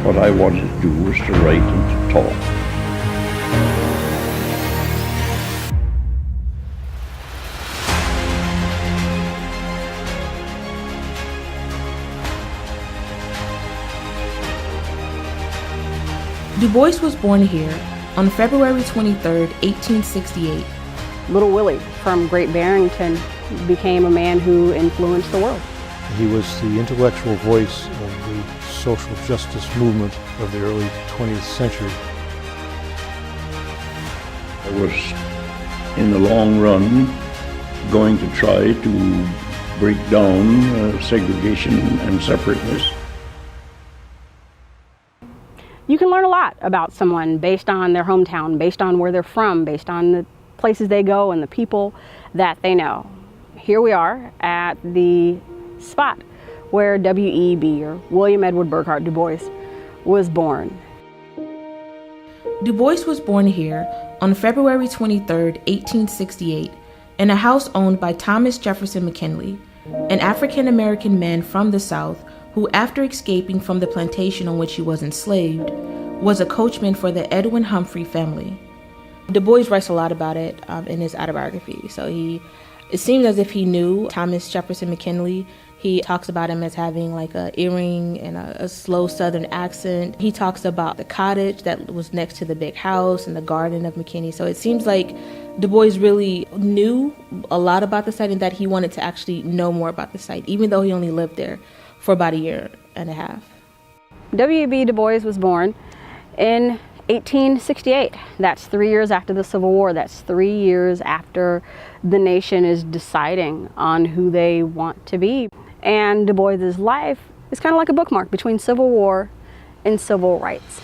What I wanted to do was to write and to talk. Du Bois was born here on February 23, 1868. Little Willie from Great Barrington became a man who influenced the world. He was the intellectual voice of the social justice movement of the early 20th century. I was, in the long run, going to try to break down segregation and separateness. You can learn a lot about someone based on their hometown, based on where they're from, based on the places they go and the people that they know. Here we are at the spot where W.E.B, or William Edward Burghardt Du Bois, was born. Du Bois was born here on February 23, 1868, in a house owned by Thomas Jefferson McKinley, an African-American man from the South who, after escaping from the plantation on which he was enslaved, was a coachman for the Edwin Humphrey family. Du Bois writes a lot about it in his autobiography. So it seems as if he knew Thomas Jefferson McKinley. He talks about him as having like an earring and a slow Southern accent. He talks about the cottage that was next to the big house and the garden of McKinney. So it seems like Du Bois really knew a lot about the site and that he wanted to actually know more about the site, even though he only lived there for about a year and a half. W.E.B. Du Bois was born in 1868. That's 3 years after the Civil War. That's 3 years after the nation is deciding on who they want to be. And Du Bois's life is kind of like a bookmark between Civil War and civil rights.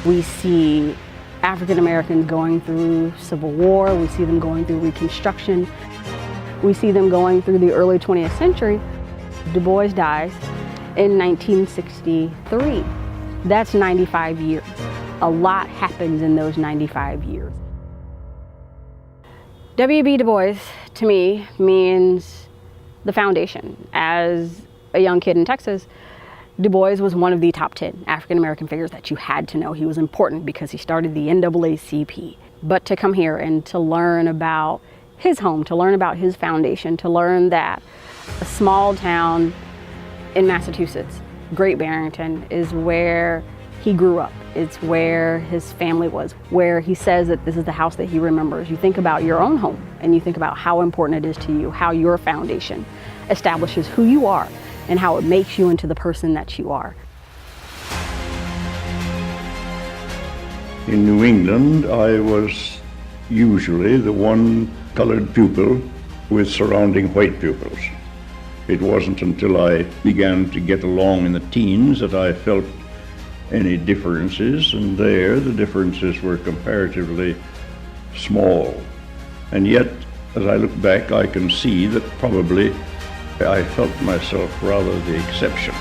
We see African Americans going through Civil War. We see them going through Reconstruction. We see them going through the early 20th century. Du Bois dies in 1963. That's 95 years. A lot happens in those 95 years. W.E.B. Du Bois, to me, means the foundation. As a young kid in Texas, Du Bois was one of the top 10 African-American figures that you had to know. He was important because he started the NAACP. But to come here and to learn about his home, to learn about his foundation, to learn that a small town in Massachusetts, Great Barrington, is where he grew up. It's where his family was, where he says that this is the house that he remembers. You think about your own home and you think about how important it is to you, how your foundation establishes who you are and how it makes you into the person that you are. In New England, I was usually the one colored pupil with surrounding white pupils. It wasn't until I began to get along in the teens that I felt any differences, and there the differences were comparatively small. And yet, as I look back, I can see that probably I felt myself rather the exception.